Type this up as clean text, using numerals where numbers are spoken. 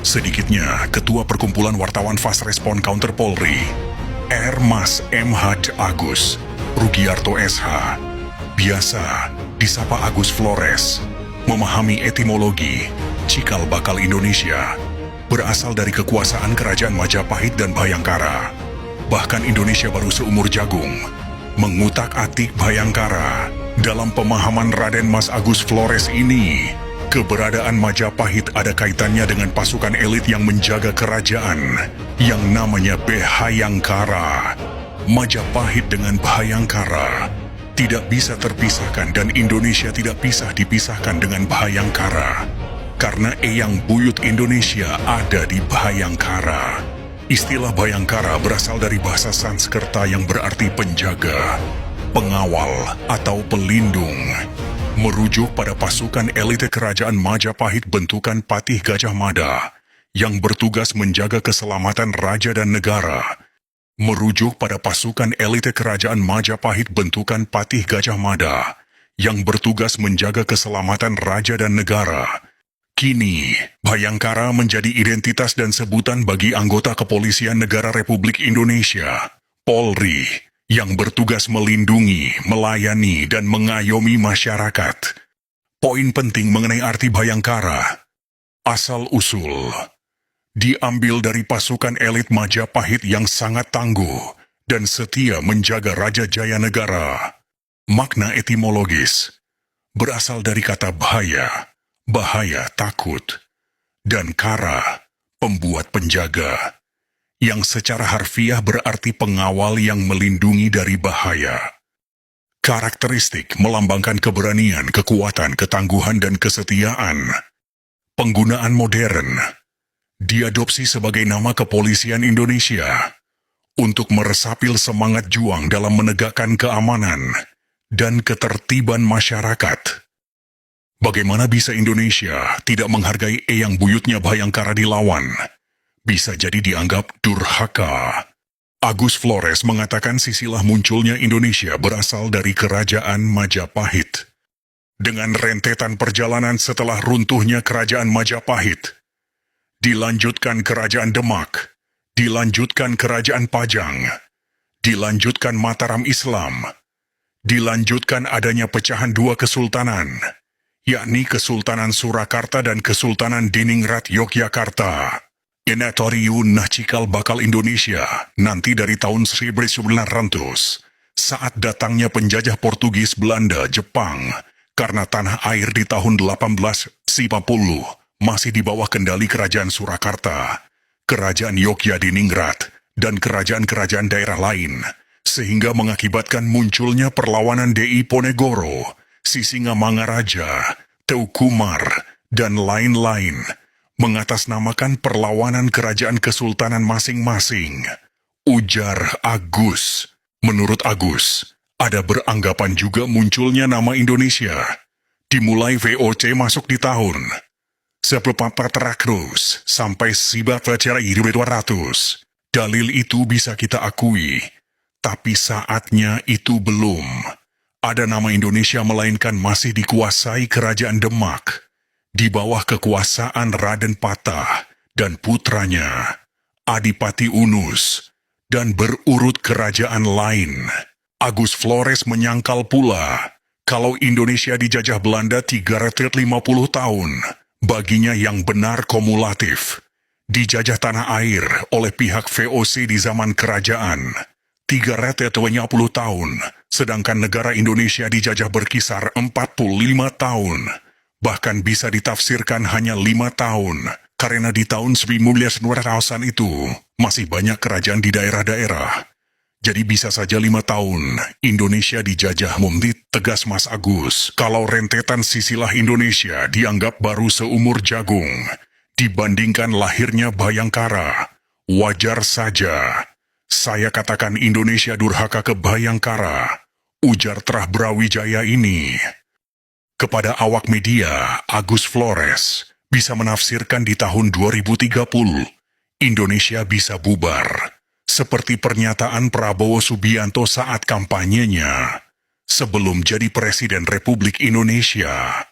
Sedikitnya, Ketua Perkumpulan Wartawan Fast Respon Counter Polri, Mas M. H. Agus Rugiarto SH, biasa disapa Agus Flores, memahami etimologi cikal bakal Indonesia, berasal dari kekuasaan Kerajaan Majapahit dan Bhayangkara. Bahkan Indonesia baru seumur jagung, mengutak-atik Bhayangkara. Dalam pemahaman Raden Mas Agus Flores ini, keberadaan Majapahit ada kaitannya dengan pasukan elit yang menjaga kerajaan yang namanya Bhayangkara. Majapahit dengan Bhayangkara tidak bisa terpisahkan dan Indonesia tidak bisa dipisahkan dengan Bhayangkara. Karena Eyang Buyut Indonesia ada di Bhayangkara. Istilah Bhayangkara berasal dari bahasa Sanskerta yang berarti penjaga, pengawal atau pelindung, merujuk pada pasukan elite kerajaan Majapahit bentukan Patih Gajah Mada yang bertugas menjaga keselamatan raja dan negara. Merujuk pada pasukan elite kerajaan Majapahit bentukan Patih Gajah Mada yang bertugas menjaga keselamatan raja dan negara. Kini, Bhayangkara menjadi identitas dan sebutan bagi anggota Kepolisian Negara Republik Indonesia, Polri, yang bertugas melindungi, melayani, dan mengayomi masyarakat. Poin penting mengenai arti Bhayangkara. Asal-usul diambil dari pasukan elit Majapahit yang sangat tangguh dan setia menjaga Raja Jaya Negara. Makna etimologis berasal dari kata bahaya, bahaya takut, dan kara, pembuat penjaga, yang secara harfiah berarti pengawal yang melindungi dari bahaya. Karakteristik melambangkan keberanian, kekuatan, ketangguhan, dan kesetiaan. Penggunaan modern diadopsi sebagai nama Kepolisian Indonesia untuk meresapil semangat juang dalam menegakkan keamanan dan ketertiban masyarakat. Bagaimana bisa Indonesia tidak menghargai Eyang Buyutnya Bhayangkara dilawan? Bisa jadi dianggap durhaka. Agus Flores mengatakan sisilah munculnya Indonesia berasal dari Kerajaan Majapahit. Dengan rentetan perjalanan setelah runtuhnya Kerajaan Majapahit, dilanjutkan Kerajaan Demak, dilanjutkan Kerajaan Pajang, dilanjutkan Mataram Islam, dilanjutkan adanya pecahan dua kesultanan, yakni Kesultanan Surakarta dan Kesultanan Diningrat Yogyakarta. Inatoriun cikal bakal Indonesia nanti dari tahun 1900 saat datangnya penjajah Portugis, Belanda, Jepang karena tanah air di tahun 1850 masih di bawah kendali Kerajaan Surakarta, Kerajaan Yogyakarta dan kerajaan-kerajaan daerah lain sehingga mengakibatkan munculnya perlawanan Diponegoro, Sisingamangaraja, Teukumar, dan lain-lain mengatasnamakan perlawanan kerajaan kesultanan masing-masing. Ujar Agus. Menurut Agus, ada beranggapan juga munculnya nama Indonesia dimulai VOC masuk di tahun 1400 sampai 1200. Dalil itu bisa kita akui, tapi saatnya itu belum. Ada nama Indonesia melainkan masih dikuasai Kerajaan Demak di bawah kekuasaan Raden Patah dan putranya, Adipati Unus, dan berurut kerajaan lain. Agus Flores menyangkal pula, kalau Indonesia dijajah Belanda 350 tahun, baginya yang benar kumulatif. Dijajah tanah air oleh pihak VOC di zaman kerajaan 320 tahun, sedangkan negara Indonesia dijajah berkisar 45 tahun. Bahkan bisa ditafsirkan hanya 5 tahun, karena di tahun 1900-an itu masih banyak kerajaan di daerah-daerah. Jadi bisa saja 5 tahun Indonesia dijajah. Tegas Mas Agus, kalau rentetan sisilah Indonesia dianggap baru seumur jagung dibandingkan lahirnya Bhayangkara, wajar saja. Saya katakan Indonesia durhaka ke Bhayangkara, ujar Trah Brawijaya ini. Kepada awak media, Agus Flores bisa menafsirkan di tahun 2030, Indonesia bisa bubar, seperti pernyataan Prabowo Subianto saat kampanyenya, sebelum jadi Presiden Republik Indonesia.